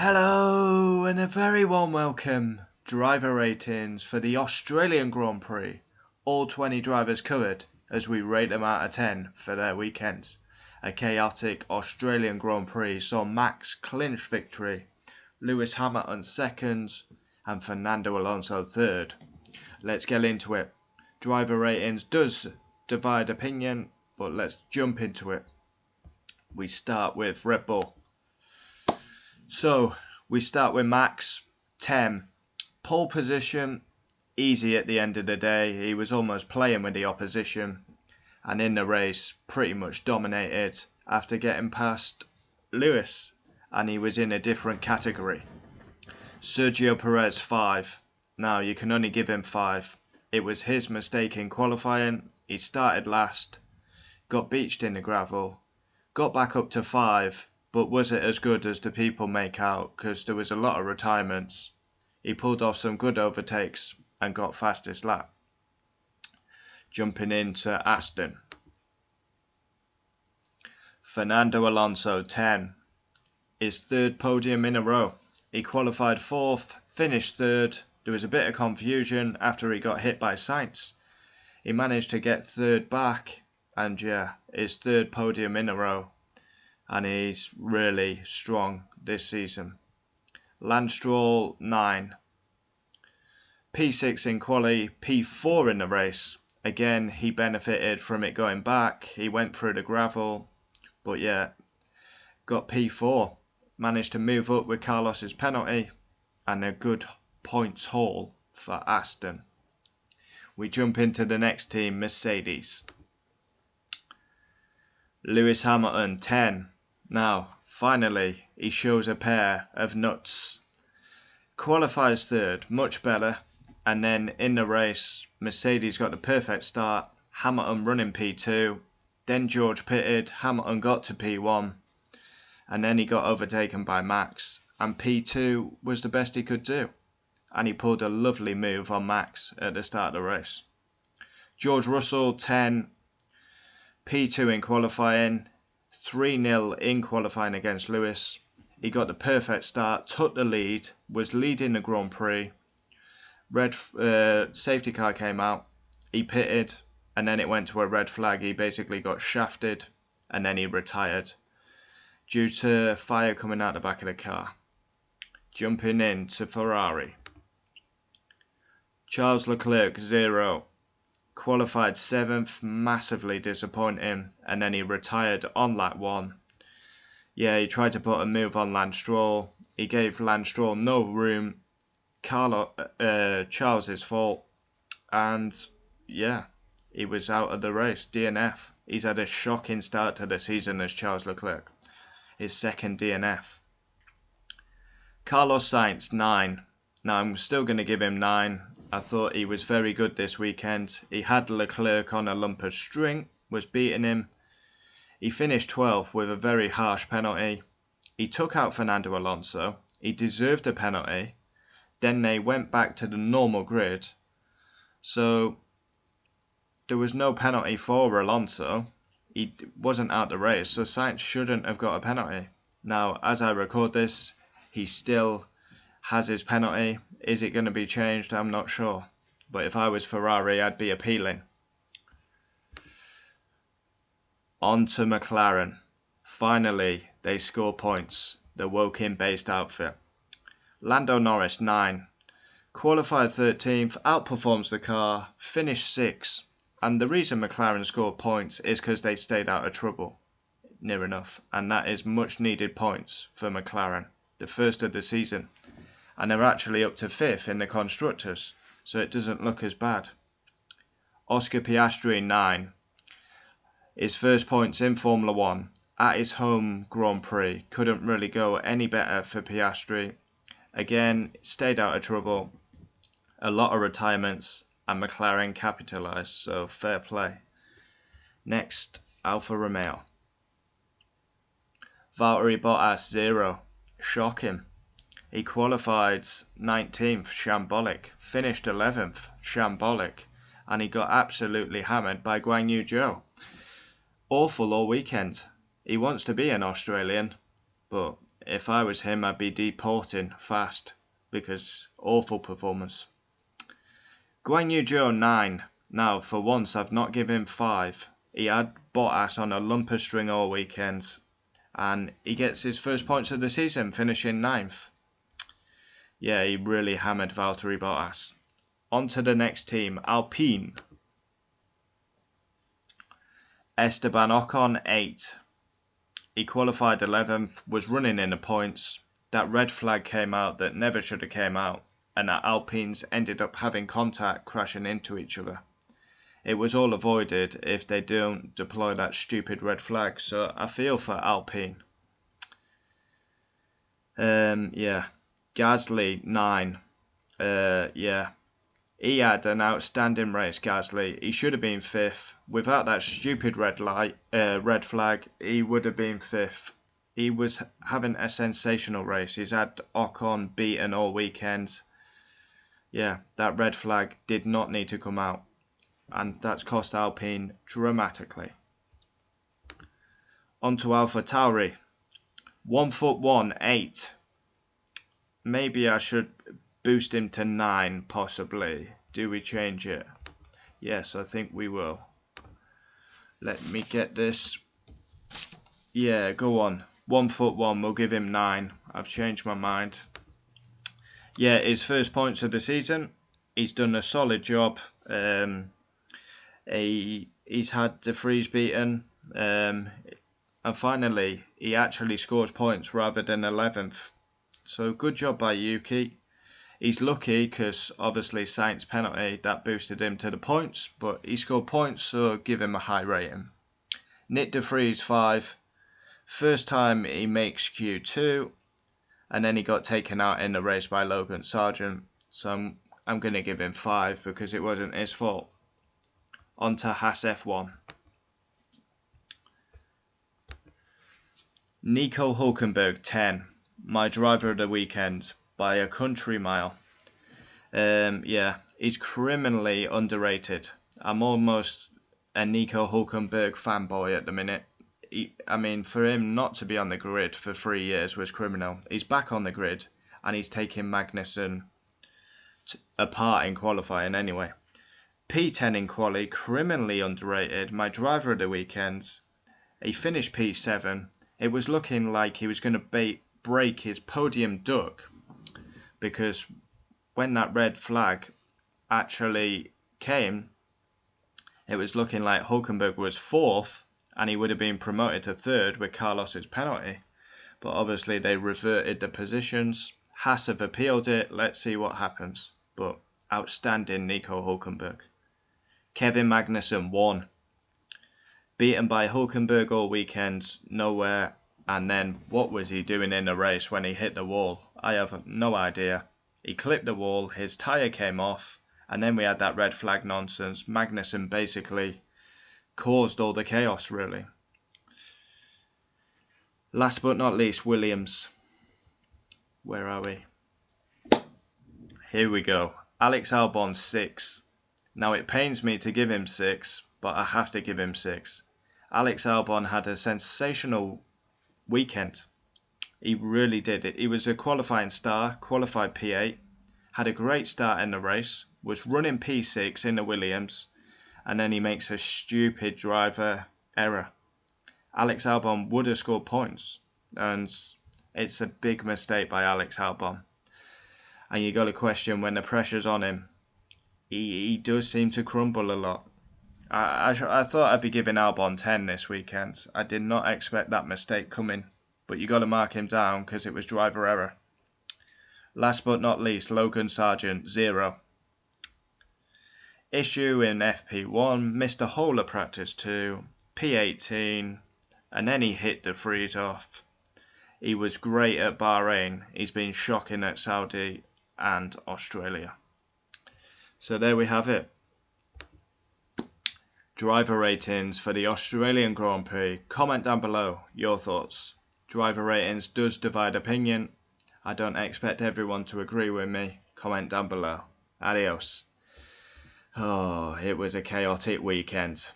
Hello and a very warm welcome. Driver ratings for the Australian Grand Prix. All 20 drivers covered as we rate them out of 10 for their weekends. A chaotic Australian Grand Prix saw Max clinch victory, Lewis Hamilton second and Fernando Alonso third. Let's get into it. Driver ratings does divide opinion, but let's jump into it. We start with Red Bull. So, we start with Max, 10. Pole position, easy at the end of the day. He was almost playing with the opposition. And in the race, pretty much dominated after getting past Lewis. And he was in a different category. Sergio Perez, 5. Now, you can only give him 5. It was his mistake in qualifying. He started last, got beached in the gravel, got back up to 5. But was it as good as the people make out? Because there was a lot of retirements. He pulled off some good overtakes and got fastest lap. Jumping into Aston. Fernando Alonso, 10. His third podium in a row. He qualified 4th, finished 3rd. There was a bit of confusion after he got hit by Sainz. He managed to get 3rd back. And yeah, his 3rd podium in a row. And he's really strong this season. Lance Stroll, 9. P6 in quali, P4 in the race. Again, he benefited from it going back. He went through the gravel. But yeah, got P4. Managed to move up with Carlos's penalty. And a good points haul for Aston. We jump into the next team, Mercedes. Lewis Hamilton, 10. Now, finally, he shows a pair of nuts. Qualifies 3rd, much better. And then in the race, Mercedes got the perfect start. Hamilton running P2. Then George pitted. Hamilton got to P1. And then he got overtaken by Max. And P2 was the best he could do. And he pulled a lovely move on Max at the start of the race. George Russell, 10. P2 in qualifying. 3-0 in qualifying against Lewis. He got the perfect start, took the lead, was leading the Grand Prix. Red safety car came out, he pitted, and then it went to a red flag. He basically got shafted, and then he retired due to fire coming out the back of the car. Jumping in to Ferrari. Charles Leclerc, 0. Qualified 7th, massively disappointing, and then he retired on lap 1. Yeah, he tried to put a move on Lance Stroll. He gave Lance Stroll no room. Charles's fault. And yeah, he was out of the race, DNF. He's had a shocking start to the season as Charles Leclerc. His second DNF. Carlos Sainz, 9. Now, I'm still going to give him 9. I thought he was very good this weekend. He had Leclerc on a lump of string, was beating him. He finished 12th with a very harsh penalty. He took out Fernando Alonso. He deserved a penalty. Then they went back to the normal grid. So, there was no penalty for Alonso. He wasn't out the race, so Sainz shouldn't have got a penalty. Now, as I record this, he still has his penalty. Is it going to be changed? I'm not sure. But if I was Ferrari, I'd be appealing. On to McLaren. Finally, they score points. The Woking-based outfit. Lando Norris, 9. Qualified 13th, outperforms the car, finished 6th. And the reason McLaren scored points is because they stayed out of trouble. Near enough. And that is much needed points for McLaren. The first of the season. And they're actually up to 5th in the Constructors, so it doesn't look as bad. Oscar Piastri, 9. His first points in Formula 1 at his home Grand Prix. Couldn't really go any better for Piastri. Again, stayed out of trouble. A lot of retirements, and McLaren capitalised, so fair play. Next, Alfa Romeo. Valtteri Bottas, 0. Shocking. He qualified 19th, shambolic. Finished 11th, shambolic. And he got absolutely hammered by Guan Yu Zhou. Awful all weekend. He wants to be an Australian, but if I was him, I'd be deporting fast because awful performance. Guan Yu Zhou 9. Now, for once, I've not given him 5. He had Bottas on a lumper string all weekend, and he gets his first points of the season, finishing 9th. Yeah, he really hammered Valtteri Bottas. On to the next team, Alpine. Esteban Ocon 8. He qualified 11th, was running in the points. That red flag came out that never should have came out, and the Alpines ended up having contact, crashing into each other. It was all avoided if they don't deploy that stupid red flag, so I feel for Alpine. Yeah. Gasly 9. Yeah. He had an outstanding race, Gasly. He should have been 5th. Without that stupid red flag, he would have been 5th. He was having a sensational race. He's had Ocon beaten all weekend. Yeah, that red flag did not need to come out, and that's cost Alpine dramatically. On to Alfa Tauri. 1'1", 8. Maybe I should boost him to 9, possibly. Do we change it? Yes, I think we will. Let me get this. Yeah, go on. 1'1", we'll give him 9. I've changed my mind. Yeah, his first points of the season. He's done a solid job. He's had De Vries beaten. And finally, he actually scores points rather than 11th. So good job by Yuki. He's lucky because obviously Sainz penalty, that boosted him to the points, but he scored points, so give him a high rating. Nick De Vries 5. First time he makes Q2, and then he got taken out in the race by Logan Sargent, so I'm going to give him 5 because it wasn't his fault. On to Haas F1. Nico Hülkenberg 10. My driver of the weekend by a country mile. Yeah, he's criminally underrated. I'm almost a Nico Hülkenberg fanboy at the minute. I mean, for him not to be on the grid for 3 years was criminal. He's back on the grid, and he's taking Magnussen apart in qualifying anyway. P10 in quali, criminally underrated. My driver of the weekend. He finished P7. It was looking like he was going to break his podium duck, because when that red flag actually came, it was looking like Hülkenberg was 4th and he would have been promoted to 3rd with Carlos's penalty. But obviously they reverted the positions. Haas have appealed it. Let's see what happens. But outstanding Nico Hülkenberg. Kevin Magnussen 1. Beaten by Hülkenberg all weekend, nowhere. And then what was he doing in the race when he hit the wall? I have no idea. He clipped the wall, his tyre came off, and then we had that red flag nonsense. Magnussen basically caused all the chaos, really. Last but not least, Williams. Where are we? Here we go. Alex Albon 6. Now it pains me to give him 6, but I have to give him 6. Alex Albon had a sensational weekend. He really did it. He was a qualifying star, qualified P8, had a great start in the race, was running P6 in the Williams, and then he makes a stupid driver error. Alex Albon would have scored points, and it's a big mistake by Alex Albon. And you got to question, when the pressure's on him, he does seem to crumble a lot. I thought I'd be giving Albon 10 this weekend. I did not expect that mistake coming, but you got to mark him down because it was driver error. Last but not least, Logan Sargent 0. Issue in FP1, missed a whole of practice 2, P18, and then he hit De Vries off. He was great at Bahrain. He's been shocking at Saudi and Australia. So there we have it. Driver ratings for the Australian Grand Prix. Comment down below your thoughts. Driver ratings does divide opinion. I don't expect everyone to agree with me. Comment down below. Adios. Oh, it was a chaotic weekend.